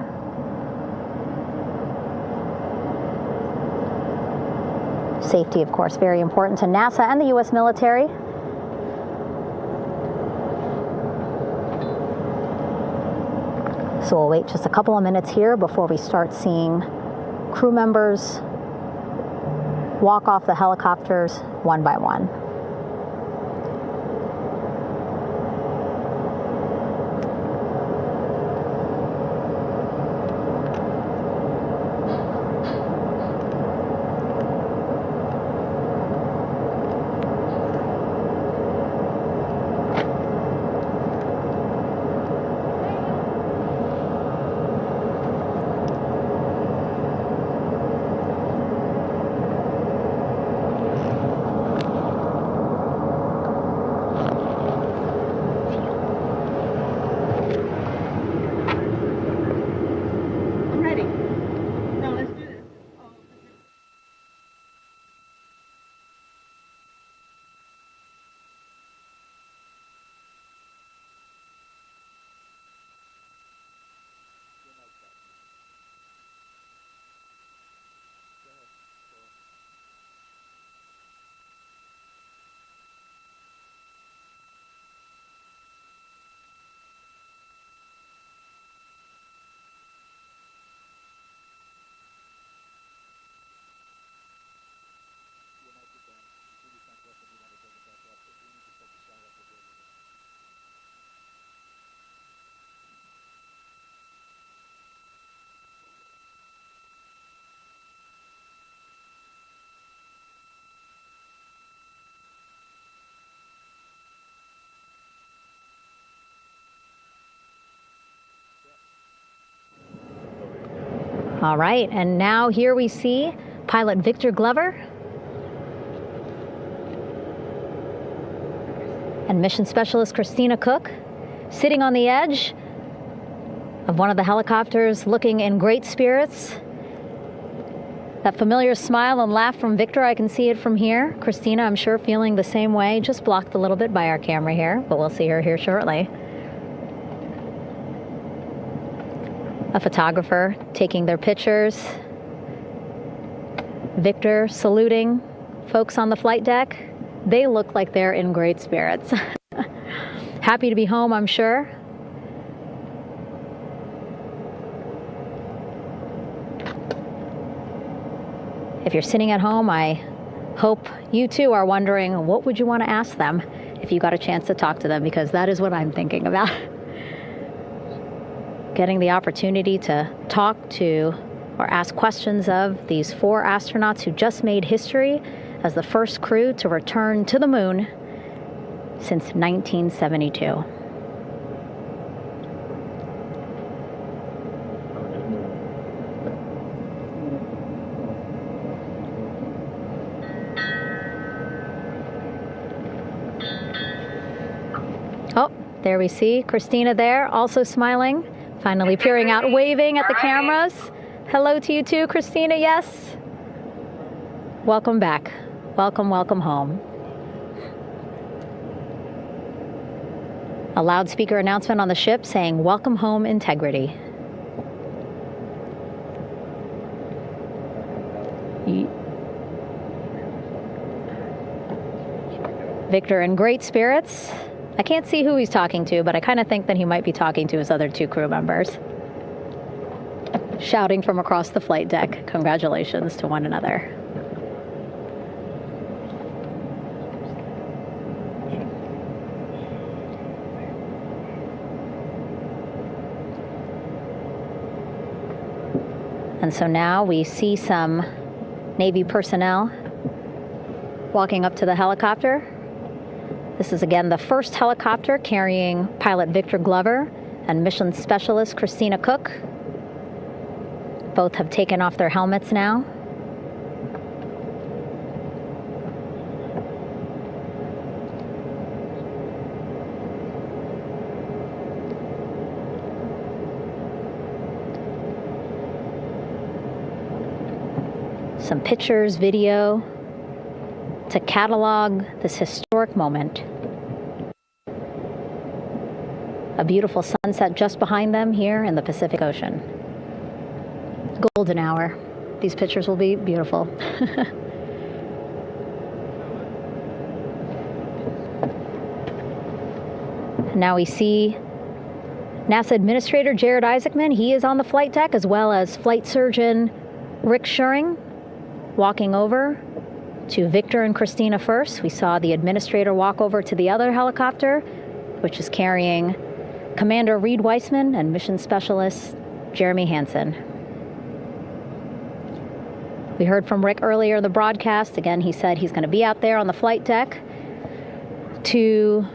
Safety, of course, very important to NASA and the U.S. military. So we'll wait just a couple of minutes here before we start seeing crew members walk off the helicopters one by one. All right, and now here we see pilot Victor Glover and mission specialist Christina Cook sitting on the edge of one of the helicopters, looking in great spirits. That familiar smile and laugh from Victor, I can see it from here. Christina, I'm sure, feeling the same way, just blocked a little bit by our camera here, but we'll see her here shortly. A photographer taking their pictures. Victor saluting folks on the flight deck. They look like they're in great spirits. Happy to be home, I'm sure. If you're sitting at home, I hope you too are wondering, what would you want to ask them if you got a chance to talk to them? Because that is what I'm thinking about. Getting the opportunity to talk to or ask questions of these 4 astronauts who just made history as the first crew to return to the moon since 1972. Oh, there we see Christina there, also smiling. Finally peering out, waving at the cameras. Hello to you too, Christina, yes. Welcome back. Welcome, welcome home. A loudspeaker announcement on the ship saying, "Welcome home, Integrity." Victor in great spirits. I can't see who he's talking to, but I kind of think that he might be talking to his other 2 crew members. Shouting from across the flight deck, congratulations to one another. And so now we see some Navy personnel walking up to the helicopter. This is again the first helicopter carrying pilot Victor Glover and mission specialist Christina Cook. Both have taken off their helmets now. Some pictures, video to catalog this historic moment. A beautiful sunset just behind them here in the Pacific Ocean. Golden hour. These pictures will be beautiful. Now we see NASA Administrator Jared Isaacman, he is on the flight deck, as well as Flight Surgeon Rick Schuring, walking over to Victor and Christina first. We saw the administrator walk over to the other helicopter, which is carrying Commander Reed Weissman and Mission Specialist Jeremy Hansen. We heard from Rick earlier in the broadcast. Again, he said he's going to be out there on the flight deck to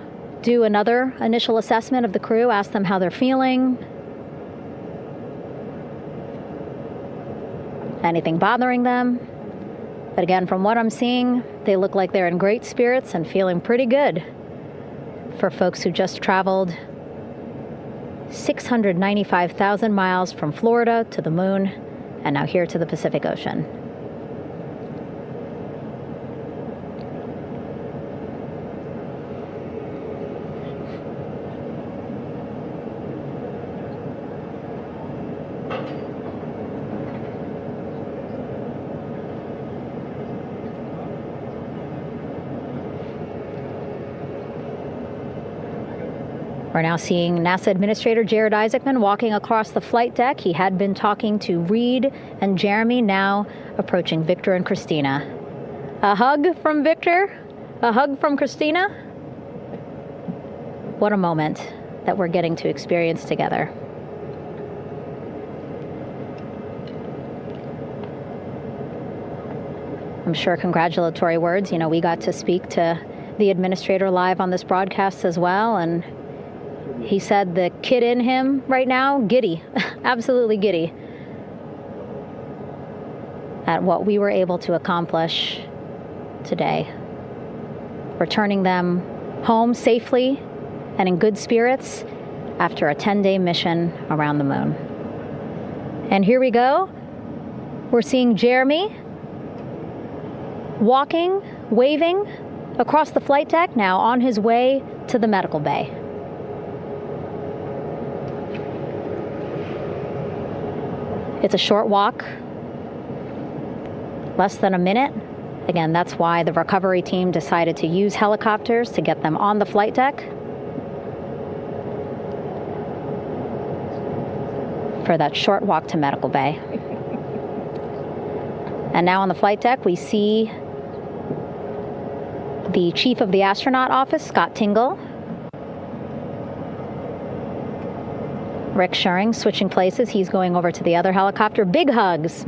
do another initial assessment of the crew, ask them how they're feeling, anything bothering them. But again, from what I'm seeing, they look like they're in great spirits and feeling pretty good for folks who just traveled 695,000 miles from Florida to the moon and now here to the Pacific Ocean. We're now seeing NASA Administrator Jared Isaacman walking across the flight deck. He had been talking to Reed and Jeremy, now approaching Victor and Christina. A hug from Victor, a hug from Christina. What a moment that we're getting to experience together. I'm sure congratulatory words. You know, we got to speak to the administrator live on this broadcast as well, and he said the kid in him right now, giddy, absolutely giddy at what we were able to accomplish today. Returning them home safely and in good spirits after a 10-day mission around the moon. And here we go. We're seeing Jeremy walking, waving across the flight deck, now on his way to the medical bay. It's a short walk, less than a minute. Again, that's why the recovery team decided to use helicopters to get them on the flight deck for that short walk to medical bay. And now on the flight deck, we see the chief of the astronaut office, Scott Tingle. Rick Schuring switching places. He's going over to the other helicopter. Big hugs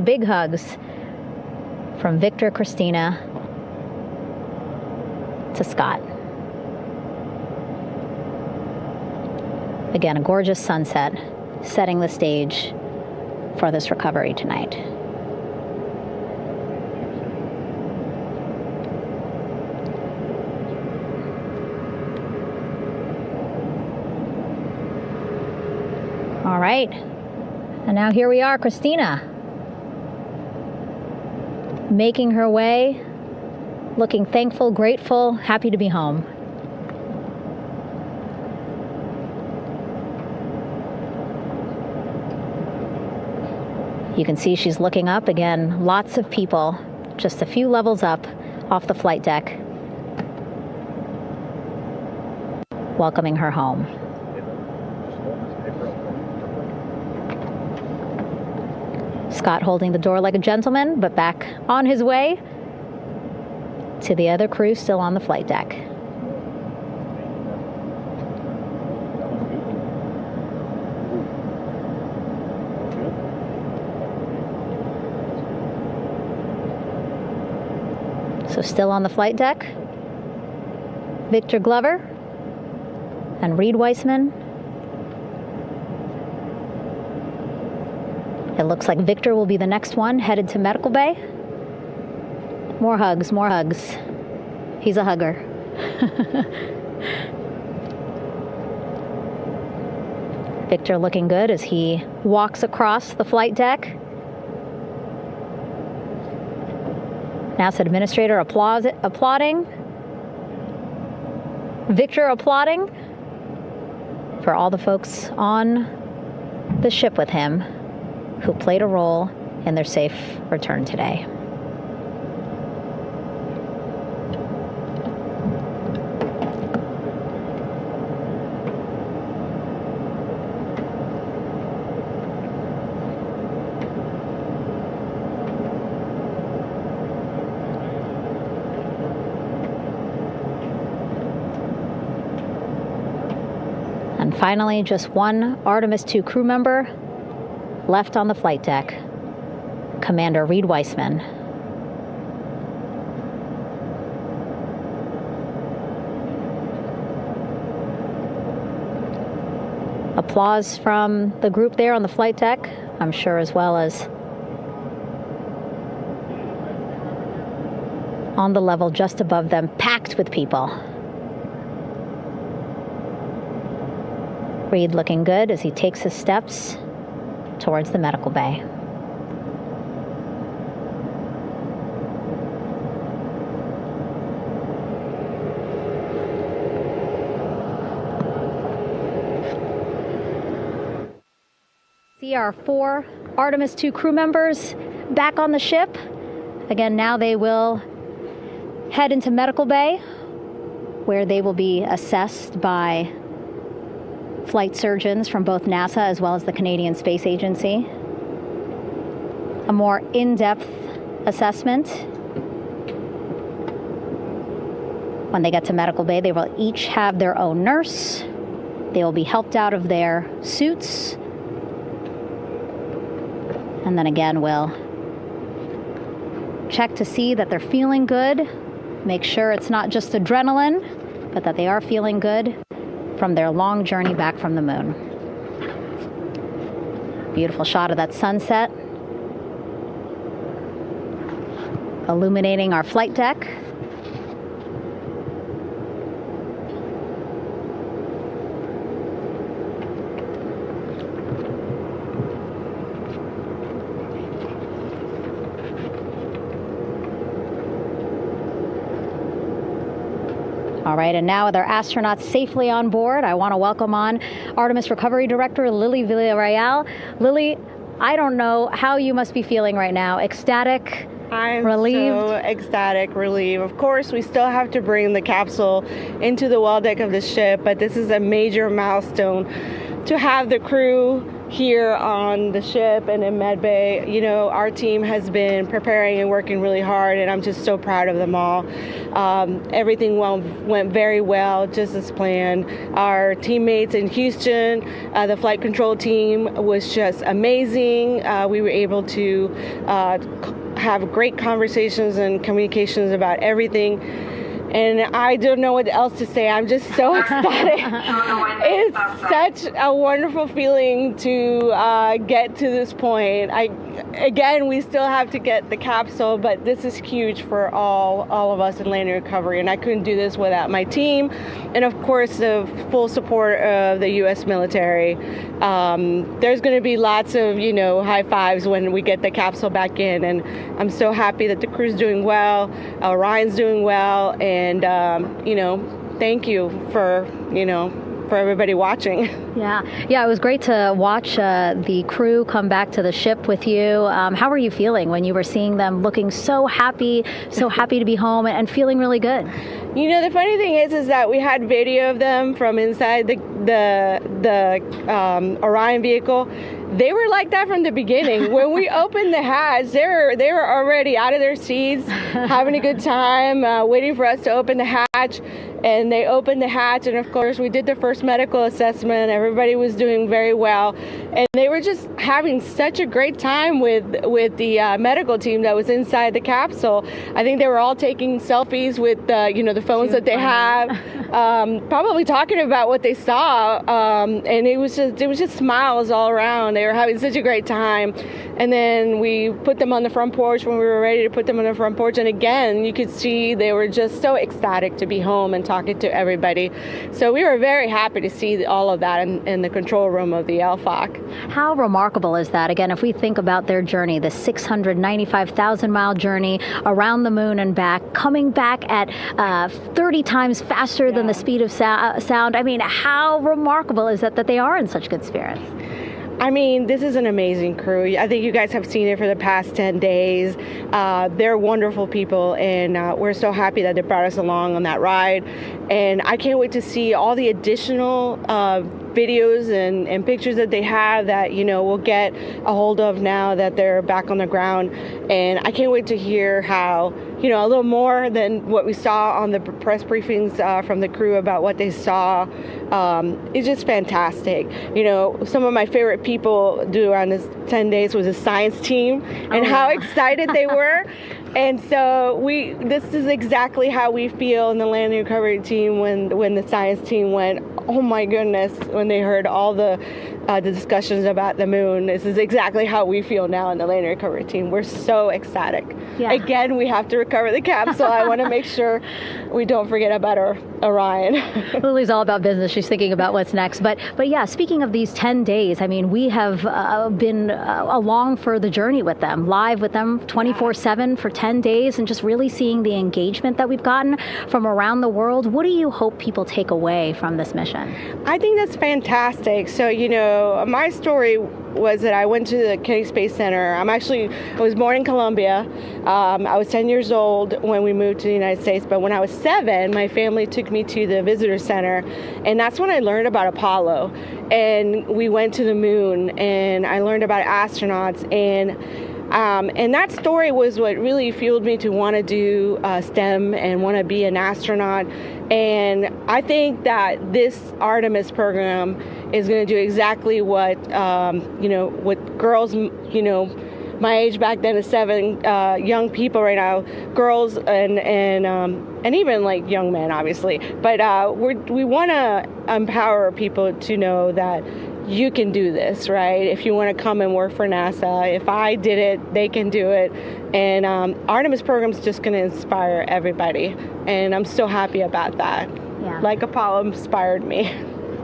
from Victor, Christina to Scott. Again, a gorgeous sunset setting the stage for this recovery tonight. All right, and now here we are, Christina, making her way, looking thankful, grateful, happy to be home. You can see she's looking up. Again, lots of people, just a few levels up off the flight deck, welcoming her home. Scott holding the door like a gentleman, but back on his way to the other crew still on the flight deck. So still on the flight deck, Victor Glover and Reed Weissman. It looks like Victor will be the next one headed to medical bay. More hugs, more hugs. He's a hugger. Victor looking good as he walks across the flight deck. NASA Administrator applauding. Victor applauding for all the folks on the ship with him who played a role in their safe return today. And finally, just one Artemis 2 crew member left on the flight deck, Commander Reed Weissman. Applause from the group there on the flight deck, I'm sure, as well as on the level just above them, packed with people. Reed looking good as he takes his steps towards the medical bay. See our 4 Artemis 2 crew members back on the ship. Again, now they will head into medical bay, where they will be assessed by flight surgeons from both NASA as well as the Canadian Space Agency. A more in-depth assessment. When they get to medical bay, they will each have their own nurse. They will be helped out of their suits. And then again, we'll check to see that they're feeling good. Make sure it's not just adrenaline, but that they are feeling good from their long journey back from the moon. Beautiful shot of that sunset, illuminating our flight deck. All right, and now with our astronauts safely on board, I want to welcome on Artemis Recovery Director Lily Villarreal. Lily, I don't know how you must be feeling right now. Ecstatic, I'm relieved? so ecstatic, relieved. Of course, we still have to bring the capsule into the well deck of the ship, but this is a major milestone to have the crew here on the ship and in medbay. You know, our team has been preparing and working really hard, and I'm just so proud of them all. Everything went very well, just as planned. Our teammates in Houston, the flight control team was just amazing. We were able to have great conversations and communications about everything. And I don't know what else to say. I'm just so ecstatic. It's such a wonderful feeling to get to this point. Again, we still have to get the capsule, but this is huge for all of us in landing recovery. And I couldn't do this without my team, and of course the full support of the U.S. military. There's going to be lots of high fives when we get the capsule back in, and I'm so happy that the crew's doing well, Orion's doing well, and thank you for everybody watching. Yeah, it was great to watch the crew come back to the ship with you. How were you feeling when you were seeing them looking so happy to be home and feeling really good? The funny thing is that we had video of them from inside the Orion vehicle. They were like that from the beginning. When we opened the hatch, they were already out of their seats, having a good time, waiting for us to open the hatch. And they opened the hatch, and of course we did the first medical assessment. Everybody was doing very well, and they were just having such a great time with the medical team that was inside the capsule. I think they were all taking selfies with the phones that they have, probably talking about what they saw, and it was just smiles all around. They were having such a great time. And then we put them on the front porch when we were ready to put them on the front porch, and again you could see they were just so ecstatic to be home and talking to everybody. So we were very happy to see all of that in the control room of the LFOC. How remarkable is that? Again, if we think about their journey, the 695,000 mile journey around the moon and back, coming back at 30 times faster than the speed of sound. I mean, how remarkable is that they are in such good spirits? I mean, this is an amazing crew. I think you guys have seen it for the past 10 days. They're wonderful people, and we're so happy that they brought us along on that ride. And I can't wait to see all the additional videos and pictures that they have that, we'll get a hold of now that they're back on the ground. And I can't wait to hear how a little more than what we saw on the press briefings from the crew about what they saw. It's just fantastic. Some of my favorite people during this 10 days was the science team and how excited they were. And so this is exactly how we feel in the landing recovery team when the science team went, oh my goodness, when they heard all the discussions about the moon. This is exactly how we feel now in the landing recovery team. We're so ecstatic. Yeah. Again, we have to recover the capsule. I want to make sure we don't forget about Orion. Lily's all about business. She's thinking about what's next. But yeah, speaking of these 10 days, I mean, we have been along for the journey with them, live with them 24/7 for 10 days, and just really seeing the engagement that we've gotten from around the world. What do you hope people take away from this mission? I think that's fantastic. So, my story was that I went to the Kennedy Space Center. I was born in Colombia. I was 10 years old when we moved to the United States, but when I was 7, my family took me to the visitor center, and that's when I learned about Apollo. And we went to the moon, and I learned about astronauts, and that story was what really fueled me to want to do STEM and want to be an astronaut. And I think that this Artemis program is going to do exactly what what girls, my age back then is 7, young people right now, girls and even like young men, obviously. But we want to empower people to know that you can do this, right? If you want to come and work for NASA, if I did it, they can do it. And Artemis program is just going to inspire everybody. And I'm so happy about that. Yeah. Like Apollo inspired me.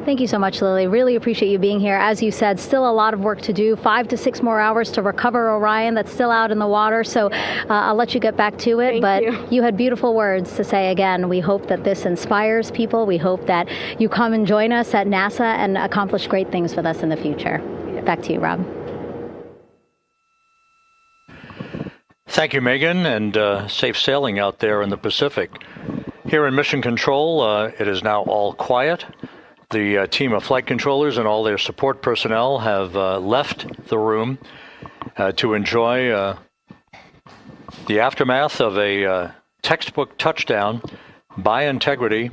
Thank you so much, Lily. Really appreciate you being here. As you said, still a lot of work to do, 5 to 6 more hours to recover Orion that's still out in the water. So I'll let you get back to it. But you had beautiful words to say again. We hope that this inspires people. We hope that you come and join us at NASA and accomplish great things with us in the future. Yeah. Back to you, Rob. Thank you, Megan, and safe sailing out there in the Pacific. Here in Mission Control, it is now all quiet. The team of flight controllers and all their support personnel have left the room to enjoy the aftermath of a textbook touchdown by Integrity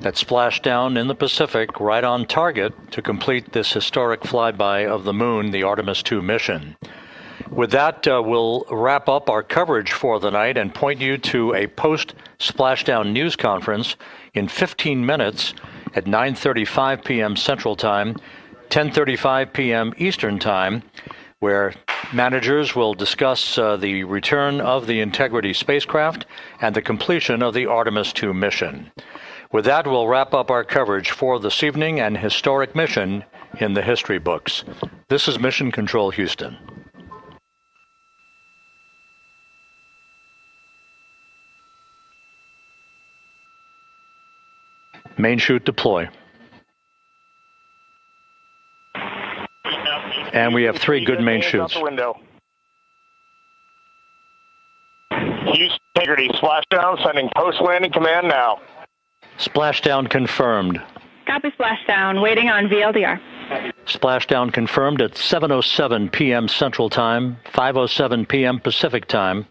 that splashed down in the Pacific right on target to complete this historic flyby of the moon, the Artemis II mission. With that, we'll wrap up our coverage for the night and point you to a post-Splashdown news conference in 15 minutes at 9:35 p.m. Central Time, 10:35 p.m. Eastern Time, where managers will discuss the return of the Integrity spacecraft and the completion of the Artemis II mission. With that, we'll wrap up our coverage for this evening and historic mission in the history books. This is Mission Control Houston. Main chute deploy. And we have 3 good main chutes. Houston Integrity, splashdown, sending post-landing command now. Splashdown confirmed. Copy splashdown, waiting on VLDR. Splashdown confirmed at 7:07 p.m. Central Time, 5:07 p.m. Pacific Time.